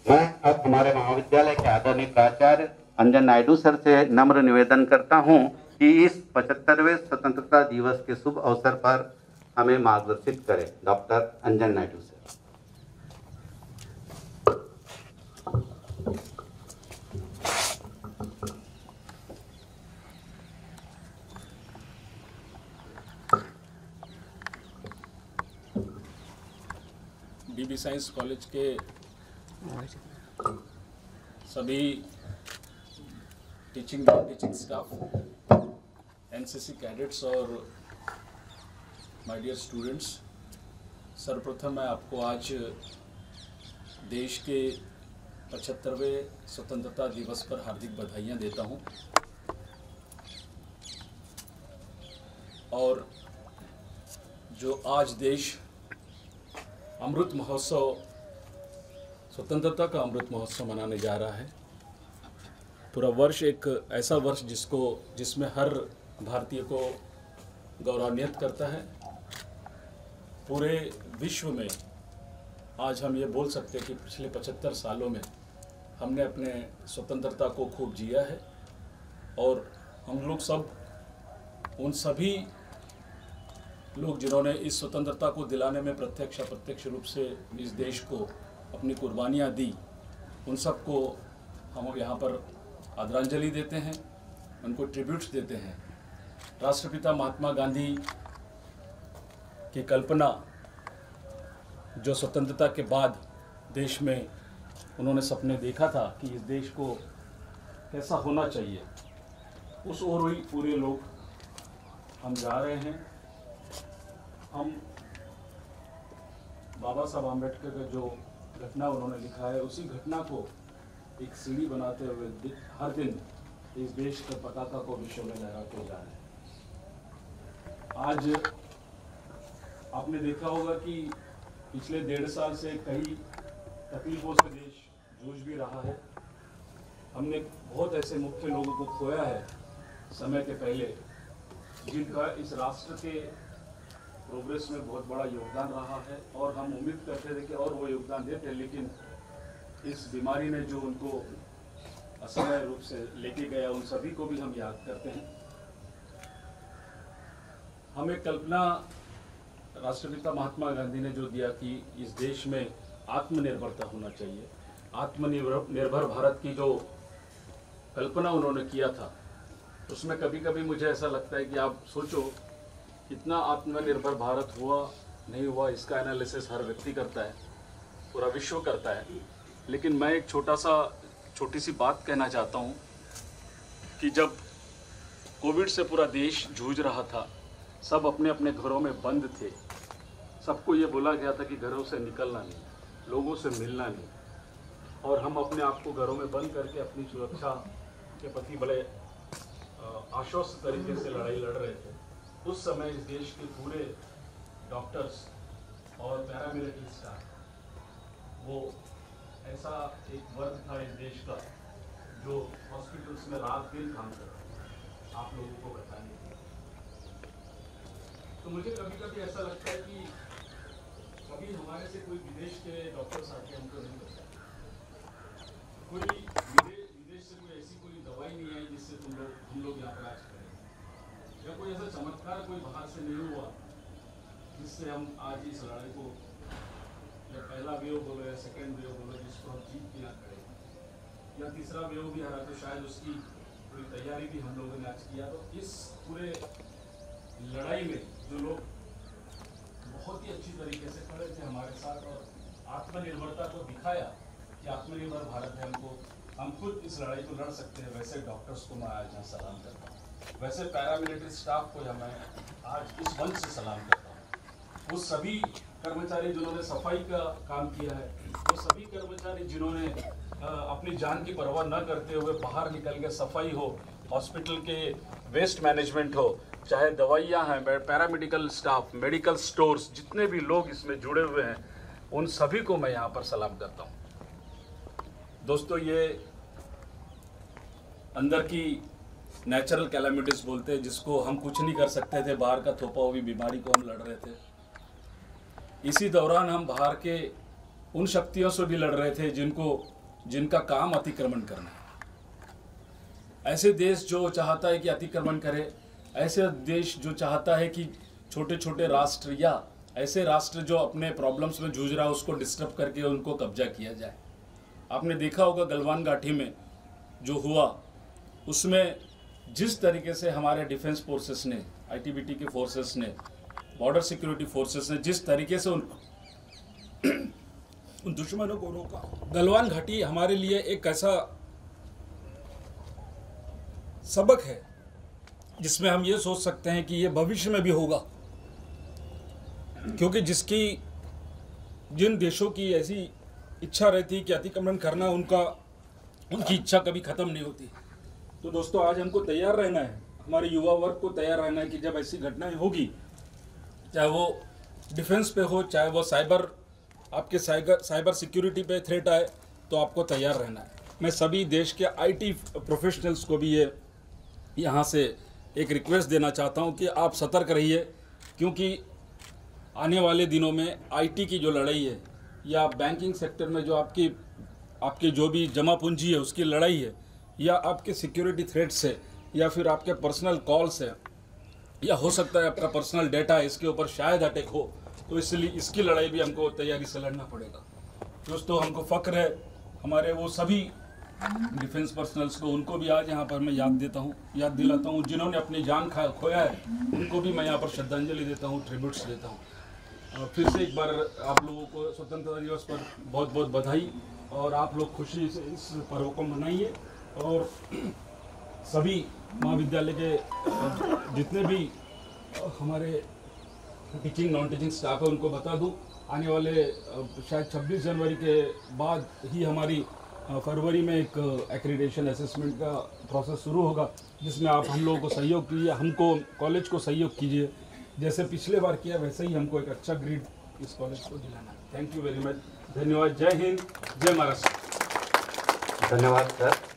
मैं अब हमारे महाविद्यालय के आदरणीय प्राचार्य अंजन नायडू सर से नम्र निवेदन करता हूं कि इस 75वें स्वतंत्रता दिवस के शुभ अवसर पर हमें मार्गदर्शित करें। Doctor Anjan Naidu sir. DB science college के सभी teaching non teaching staff, NCC cadets और माय डियर स्टूडेंट्स, सर्वप्रथम मैं आपको आज देश के 75वें स्वतंत्रता दिवस पर हार्दिक बधाइयाँ देता हूँ। और जो आज देश अमृत महोत्सव, स्वतंत्रता का अमृत महोत्सव मनाने जा रहा है, पूरा वर्ष एक ऐसा वर्ष जिसमें हर भारतीय को गौरवान्वित करता है। पूरे विश्व में आज हम ये बोल सकते हैं कि पिछले 75 सालों में हमने अपने स्वतंत्रता को खूब जिया है और हम लोग सब, उन सभी लोग जिन्होंने इस स्वतंत्रता को दिलाने में प्रत्यक्ष अप्रत्यक्ष रूप से इस देश को अपनी कुर्बानियाँ दी, उन सबको हम यहाँ पर आदरांजलि देते हैं, उनको ट्रिब्यूट्स देते हैं। राष्ट्रपिता महात्मा गांधी की कल्पना, जो स्वतंत्रता के बाद देश में उन्होंने सपने देखा था कि इस देश को कैसा होना चाहिए, उस ओर ही पूरे लोग हम जा रहे हैं। हम बाबा साहब आम्बेडकर का जो घटना उन्होंने लिखा है, उसी घटना को एक सीढ़ी बनाते हुए हर दिन इस देश के पताका को विश्व में लहराते जा रहे हैं। आज आपने देखा होगा कि पिछले 1.5 साल से कई तकलीफों से देश जूझ भी रहा है। हमने बहुत ऐसे मुख्य लोगों को खोया है समय के पहले, जिनका इस राष्ट्र के प्रोग्रेस में बहुत बड़ा योगदान रहा है और हम उम्मीद करते थे कि और वो योगदान देते, लेकिन इस बीमारी ने जो उनको असमय रूप से लेके गया, उन सभी को भी हम याद करते हैं। हमें कल्पना राष्ट्रपिता महात्मा गांधी ने जो दिया कि इस देश में आत्मनिर्भरता होना चाहिए, आत्मनिर्भर भारत की जो कल्पना उन्होंने किया था, उसमें कभी कभी मुझे ऐसा लगता है कि आप सोचो कितना आत्मनिर्भर भारत हुआ नहीं हुआ, इसका एनालिसिस हर व्यक्ति करता है, पूरा विश्व करता है। लेकिन मैं एक छोटी सी बात कहना चाहता हूँ कि जब कोविड से पूरा देश जूझ रहा था, सब अपने अपने घरों में बंद थे, सबको ये बोला गया था कि घरों से निकलना नहीं, लोगों से मिलना नहीं, और हम अपने आप को घरों में बंद करके अपनी सुरक्षा के प्रति बड़े आश्वस्त तरीके से लड़ाई लड़ रहे थे। उस समय इस देश के पूरे डॉक्टर्स और पैरामिलिट्री स्टाफ, वो ऐसा एक वर्ग था इस देश का जो हॉस्पिटल्स में रात दिन काम कर रहा था आप लोगों को बचाने के लिए। तो मुझे कभी कभी ऐसा लगता है कि कभी हमारे से कोई विदेश के डॉक्टर्स आके हमको नहीं बचाते, कोई विदेश से कोई ऐसी कोई दवाई नहीं आई जिससे हम लोग यहाँ पर आज करें, या कोई ऐसा चमत्कार कोई बाहर से नहीं हुआ जिससे हम आज इस लड़ाई को, या पहला वेव बोलो या सेकेंड वेव बोलो, जिसको हम जीत के ना करें, या तीसरा वेव भी आ रहा, तो शायद उसकी पूरी तैयारी भी हम लोगों ने आज किया। तो इस पूरे लड़ाई में जो लोग बहुत ही अच्छी तरीके से खड़े थे हमारे साथ और आत्मनिर्भरता को दिखाया कि आत्मनिर्भर भारत है, हम खुद इस लड़ाई को लड़ सकते हैं, वैसे डॉक्टर्स को मैं आज यहाँ सलाम करता हूँ, वैसे पैरामिलिट्री स्टाफ को मैं आज इस मंच से सलाम करता हूँ। वो सभी कर्मचारी जिन्होंने सफाई का काम किया है, वो सभी कर्मचारी जिन्होंने अपनी जान की परवाह न करते हुए बाहर निकल के सफाई हो, हॉस्पिटल के वेस्ट मैनेजमेंट हो, चाहे दवाइयाँ हैं, पैरामेडिकल स्टाफ, मेडिकल स्टोर्स, जितने भी लोग इसमें जुड़े हुए हैं, उन सभी को मैं यहाँ पर सलाम करता हूँ। दोस्तों, ये अंदर की नेचुरल कैलामिटीज बोलते हैं, जिसको हम कुछ नहीं कर सकते थे, बाहर का थोपा हुई बीमारी को हम लड़ रहे थे। इसी दौरान हम बाहर के उन शक्तियों से भी लड़ रहे थे जिनका काम अतिक्रमण करना है। ऐसे देश जो चाहता है कि अतिक्रमण करे, ऐसे देश जो चाहता है कि छोटे छोटे राष्ट्र या ऐसे राष्ट्र जो अपने प्रॉब्लम्स में जूझ रहा है उसको डिस्टर्ब करके उनको कब्जा किया जाए। आपने देखा होगा गलवान घाटी में जो हुआ, उसमें जिस तरीके से हमारे डिफेंस फोर्सेस ने, आईटीबीटी के फोर्सेस ने, बॉर्डर सिक्योरिटी फोर्सेस ने जिस तरीके से उन दुश्मनों को रोका। गलवान घाटी हमारे लिए एक ऐसा सबक है जिसमें हम ये सोच सकते हैं कि ये भविष्य में भी होगा, क्योंकि जिन देशों की ऐसी इच्छा रहती है कि अतिक्रमण करना, उनकी इच्छा कभी खत्म नहीं होती। तो दोस्तों, आज हमको तैयार रहना है, हमारे युवा वर्ग को तैयार रहना है कि जब ऐसी घटनाएं होगी, चाहे वो डिफेंस पे हो, चाहे वो आपके साइबर सिक्योरिटी पे थ्रेट आए, तो आपको तैयार रहना है। मैं सभी देश के आईटी प्रोफेशनल्स को भी यहाँ से एक रिक्वेस्ट देना चाहता हूँ कि आप सतर्क रहिए, क्योंकि आने वाले दिनों में आईटी की जो लड़ाई है या बैंकिंग सेक्टर में जो आपकी जो भी जमा पूंजी है उसकी लड़ाई है, या आपके सिक्योरिटी थ्रेट्स है, या फिर आपके पर्सनल कॉल्स है, या हो सकता है आपका पर्सनल डेटा है, इसके ऊपर शायद अटैक हो, तो इसलिए इसकी लड़ाई भी हमको तैयारी से लड़ना पड़ेगा। दोस्तों, हमको फ़ख्र है हमारे वो सभी डिफेंस पर्सनल्स को, उनको भी आज यहाँ पर मैं याद दिलाता हूँ जिन्होंने अपनी जान खोया है, उनको भी मैं यहाँ पर श्रद्धांजलि देता हूँ, ट्रिब्यूट्स देता हूँ। फिर से एक बार आप लोगों को स्वतंत्रता दिवस पर बहुत बहुत बधाई, और आप लोग खुशी से इस पर्व को मनाइए। और सभी महाविद्यालय के जितने भी हमारे टीचिंग नॉन टीचिंग स्टाफ है उनको बता दूं, आने वाले शायद 26 जनवरी के बाद ही हमारी फरवरी में एक एक्रीडेशन असेसमेंट का प्रोसेस शुरू होगा, जिसमें आप हम लोगों को सहयोग कीजिए, हमको कॉलेज को सहयोग कीजिए, जैसे पिछले बार किया वैसे ही हमको एक अच्छा ग्रेड इस कॉलेज को दिलाना है। Thank you very much. धन्यवाद। जय हिंद, जय महाराष्ट्र। धन्यवाद सर।